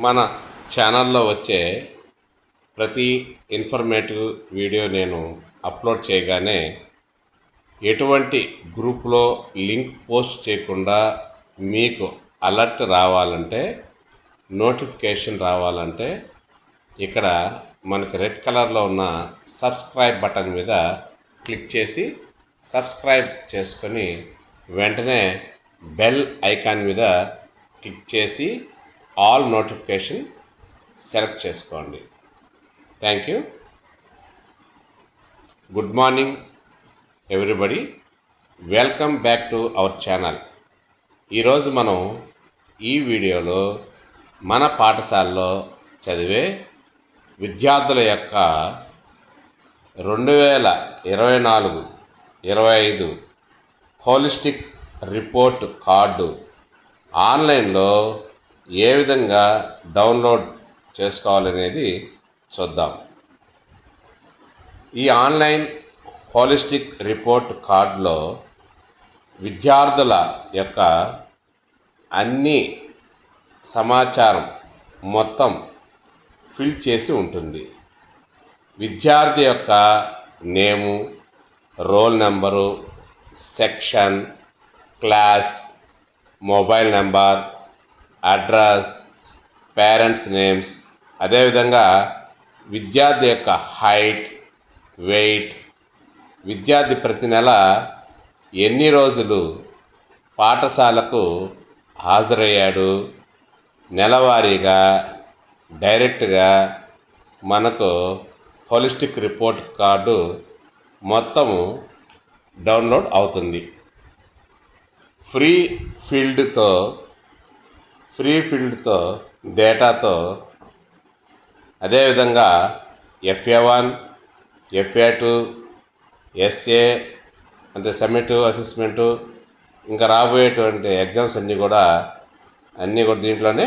మన ఛానల్లో వచ్చే ప్రతి ఇన్ఫర్మేటివ్ వీడియో నేను అప్లోడ్ చేయగానే ఎటువంటి గ్రూప్లో లింక్ పోస్ట్ చేయకుండా మీకు అలర్ట్ రావాలంటే, నోటిఫికేషన్ రావాలంటే ఇక్కడ మనకి రెడ్ కలర్లో ఉన్న సబ్స్క్రైబ్ బటన్ మీద క్లిక్ చేసి సబ్స్క్రైబ్ చేసుకొని వెంటనే బెల్ ఐకాన్ మీద క్లిక్ చేసి ఆల్ నోటిఫికేషన్ సెలెక్ట్ చేసుకోండి. Thank you. Good morning everybody, welcome back to our channel. ఈరోజు మనం ఈ వీడియోలో మన పాఠశాలలో చదివే విద్యార్థుల యొక్క 2024-25 హోలిస్టిక్ రిపోర్ట్ కార్డు ఆన్లైన్లో ఏ విధంగా డౌన్లోడ్ చేసుకోవాలనేది చూద్దాం. ఈ ఆన్లైన్ హోలిస్టిక్ రిపోర్ట్ కార్డులో విద్యార్థుల యొక్క అన్ని సమాచారం మొత్తం ఫిల్ చేసి ఉంటుంది. విద్యార్థి యొక్క name, roll number, section, class, mobile number, address, parents names, అదేవిధంగా విద్యార్థి యొక్క హైట్, వెయిట్, విద్యార్థి ప్రతి నెల ఎన్ని రోజులు పాఠశాలకు హాజరయ్యాడు, నెలవారీగా డైరెక్ట్గా మనకు హోలిస్టిక్ రిపోర్ట్ కార్డు మొత్తము డౌన్లోడ్ అవుతుంది. ఫ్రీ ఫీల్డ్తో డేటాతో, అదేవిధంగా FA1, FA2, SA అంటే సమ్మేటివ్ అసెస్మెంటు, ఇంకా రాబోయేటువంటి ఎగ్జామ్స్ అన్నీ కూడా దీంట్లోనే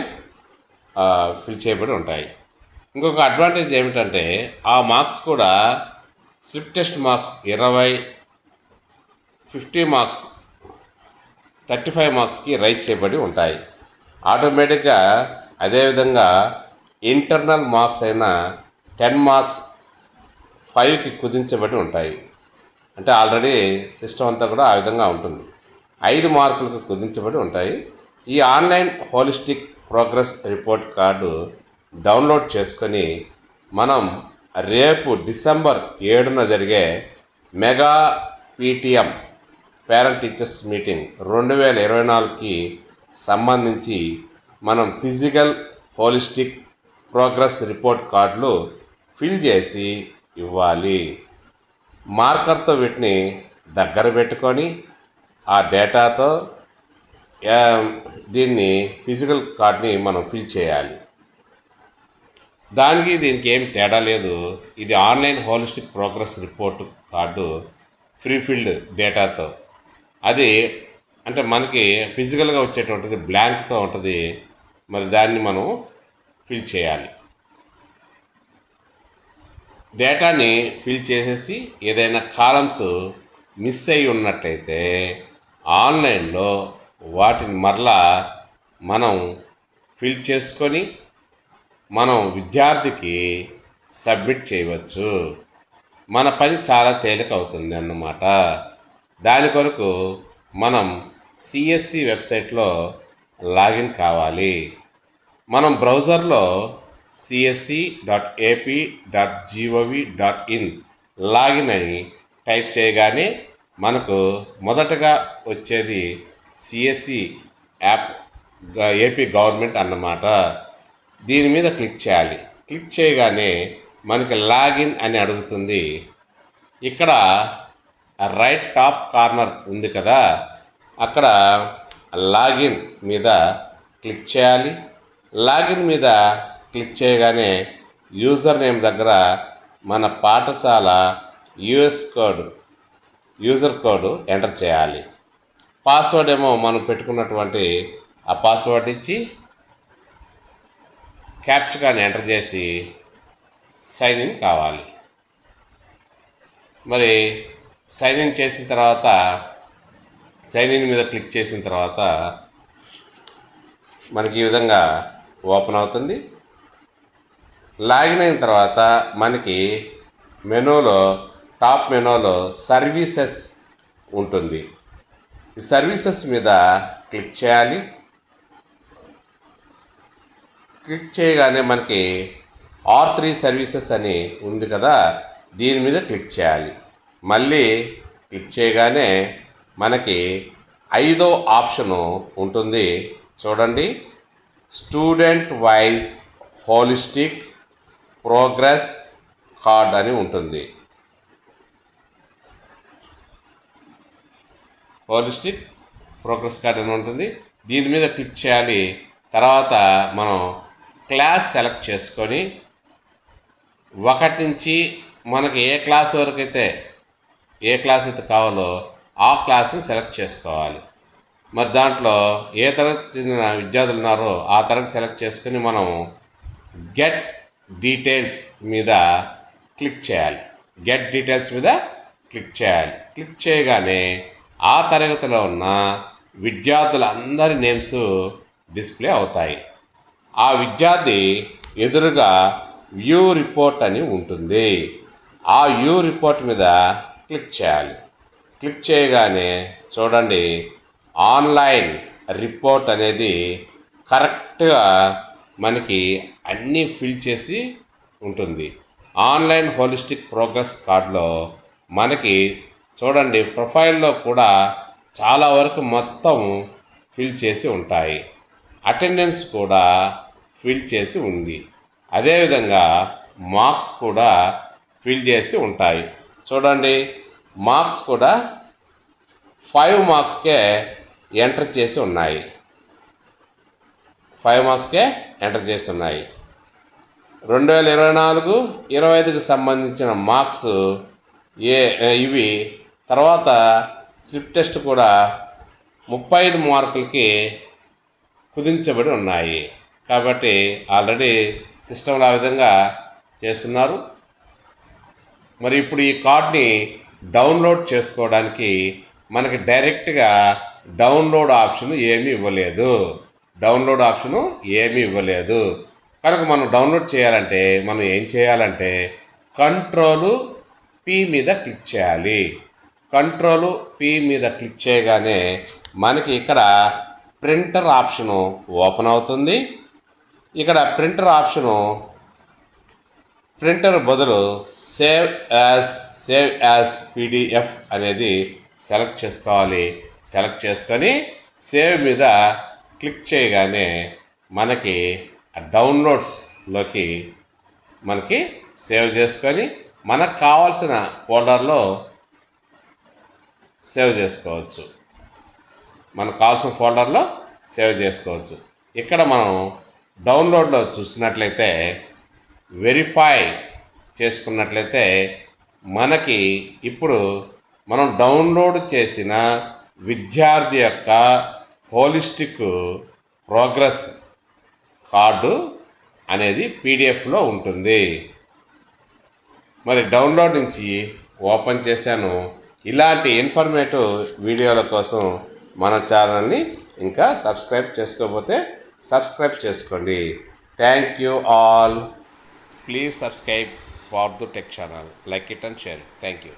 ఫిల్ చేయబడి ఉంటాయి. ఇంకొక అడ్వాంటేజ్ ఏమిటంటే ఆ మార్క్స్ కూడా స్లిప్ టెస్ట్ మార్క్స్ 20, 50 మార్క్స్, 35 మార్క్స్కి రైజ్ చేయబడి ఉంటాయి. ఆటోమేటిక్గా అదేవిధంగా ఇంటర్నల్ మార్క్స్ అయిన 10 మార్క్స్ 5కి కుదించబడి ఉంటాయి. అంటే ఆల్రెడీ సిస్టమ్ అంతా కూడా ఆ విధంగా ఉంటుంది. 5 మార్కులకు కుదించబడి ఉంటాయి. ఈ online holistic progress report card download చేసుకొని మనం రేపు డిసెంబర్ 7న జరిగే mega PTM parent teachers meeting 2024కి సంబంధించి మనం ఫిజికల్ హోలిస్టిక్ ప్రోగ్రెస్ రిపోర్ట్ కార్డులు ఫిల్ చేసి ఇవ్వాలి. మార్కర్తో వీటిని దగ్గర పెట్టుకొని ఆ డేటాతో దీన్ని ఫిజికల్ కార్డ్ని మనం ఫిల్ చేయాలి. దీనికి ఏం తేడా లేదు. ఇది online holistic progress report card free field డేటాతో, అది అంటే మనకి ఫిజికల్గా వచ్చేటువంటిది బ్లాంక్తో ఉంటుంది. మరి దాన్ని మనం ఫిల్ చేయాలి. డేటాని ఫిల్ చేసేసి ఏదైనా కాలమ్స్ మిస్ అయి ఉన్నట్టయితే ఆన్లైన్లో వాటిని మరలా మనం ఫిల్ చేసుకొని మనం విద్యార్థికి సబ్మిట్ చేయవచ్చు. మన పని చాలా తేలిక అవుతుంది అన్నమాట. దాని కొరకు మనం CSE వెబ్సైట్లో లాగిన్ కావాలి. మనం బ్రౌజర్లో csc.ap.gov.in లాగిన్ అని టైప్ చేయగానే మనకు మొదటగా వచ్చేది CSE యాప్, AP గవర్నమెంట్ అన్నమాట. దీని మీద క్లిక్ చేయాలి. క్లిక్ చేయగానే మనకి లాగిన్ అని అడుగుతుంది. ఇక్కడ రైట్ టాప్ కార్నర్ ఉంది కదా, అక్కడ లాగిన్ మీద క్లిక్ చేయాలి. లాగిన్ మీద క్లిక్ చేయగానే యూజర్ నేమ్ దగ్గర మన పాఠశాల యూజర్ కోడ్ ఎంటర్ చేయాలి. పాస్వర్డ్ ఏమో మనం పెట్టుకున్నటువంటి ఆ పాస్వర్డ్ ఇచ్చి క్యాప్చకాని ఎంటర్ చేసి సైన్ ఇన్ కావాలి. మరి సైన్ ఇన్ చేసిన తర్వాత సైన్ ఇన్ మీద క్లిక్ చేసిన తర్వాత మనకి ఈ విధంగా ఓపెన్ అవుతుంది. లాగిన్ అయిన తర్వాత మనకి మెనూలో టాప్ మెనూలో సర్వీసెస్ ఉంటుంది. ఈ సర్వీసెస్ మీద క్లిక్ చేయాలి. క్లిక్ చేయగానే మనకి R3 సర్వీసెస్ అని ఉంది కదా, దీని మీద క్లిక్ చేయాలి. మళ్ళీ క్లిక్ చేయగానే మనకి 5వ ఆప్షను ఉంటుంది చూడండి, student wise holistic progress card అని ఉంటుంది. హోలిస్టిక్ ప్రోగ్రెస్ కార్డ్ అని ఉంటుంది. దీని మీద క్లిక్ చేయాలి. తర్వాత మనం క్లాస్ సెలెక్ట్ చేసుకొని 1 నుంచి మనకి ఏ క్లాస్ వరకు అయితే కావాలో ఆ క్లాస్ని సెలెక్ట్ చేసుకోవాలి. మరి దాంట్లో ఏ తరగతి చెందిన విద్యార్థులు ఉన్నారో ఆ తరగతి సెలెక్ట్ చేసుకొని మనం గెట్ డీటెయిల్స్ మీద క్లిక్ చేయాలి. క్లిక్ చేయగానే ఆ తరగతిలో ఉన్న విద్యార్థులందరి నేమ్స్ డిస్ప్లే అవుతాయి. ఆ విద్యార్థి ఎదురుగా వ్యూ రిపోర్ట్ అని ఉంటుంది. ఆ వ్యూ రిపోర్ట్ మీద క్లిక్ చేయాలి. క్లిక్ చేయగానే చూడండి, ఆన్లైన్ రిపోర్ట్ అనేది కరెక్ట్గా మనకి అన్నీ ఫిల్ చేసి ఉంటుంది. ఆన్లైన్ హోలిస్టిక్ ప్రోగ్రెస్ కార్డులో మనకి చూడండి, ప్రొఫైల్లో కూడా చాలా వరకు మొత్తం ఫిల్ చేసి ఉంటాయి. అటెండెన్స్ కూడా ఫిల్ చేసి ఉంది. అదేవిధంగా మార్క్స్ కూడా ఫిల్ చేసి ఉంటాయి. చూడండి, మార్క్స్ కూడా 5 మార్క్స్కే ఎంటర్ చేసి ఉన్నాయి. 2024-25కి సంబంధించిన మార్క్స్ ఇవి. తర్వాత స్లిప్ టెస్ట్ కూడా 35 మార్కులకి కుదించబడి ఉన్నాయి. కాబట్టి ఆల్రెడీ సిస్టంలో ఆ విధంగా చేస్తున్నారు. మరి ఇప్పుడు ఈ కార్డ్ని డౌన్లోడ్ చేసుకోవడానికి మనకి డైరెక్ట్గా డౌన్లోడ్ ఆప్షన్ ఏమీ ఇవ్వలేదు. కనుక మనం డౌన్లోడ్ చేయాలంటే మనం ఏం చేయాలంటే Ctrl+P మీద క్లిక్ చేయాలి. Ctrl+P మీద క్లిక్ చేయగానే మనకి ఇక్కడ ప్రింటర్ ఆప్షను ఓపెన్ అవుతుంది. ఇక్కడ ప్రింటర్ ఆప్షను ప్రింటర్ బదులు సేవ్ యాజ్ PDF అనేది సెలెక్ట్ చేసుకోవాలి. సెలెక్ట్ చేసుకొని సేవ్ మీద క్లిక్ చేయగానే మనకి డౌన్లోడ్స్లోకి మనకి సేవ్ చేసుకొని మనకు కావాల్సిన ఫోల్డర్లో సేవ్ చేసుకోవచ్చు. ఇక్కడ మనం డౌన్లోడ్లో చూసినట్లయితే వెరిఫై చేసుకున్నట్లయితే మనకి ఇప్పుడు మనం డౌన్లోడ్ చేసిన విద్యార్థి యొక్క హోలిస్టిక్ ప్రోగ్రెస్ కార్డు అనేది PDFలో ఉంటుంది. మరి డౌన్లోడ్ నుంచి ఓపెన్ చేశాను. ఇలాంటి ఇన్ఫర్మేటివ్ వీడియోల కోసం మన ఛానల్ని ఇంకా సబ్స్క్రైబ్ చేసుకోకపోతే సబ్స్క్రైబ్ చేసుకోండి. Thank you all. Please subscribe for the tech channel. Like it and share. Thank you.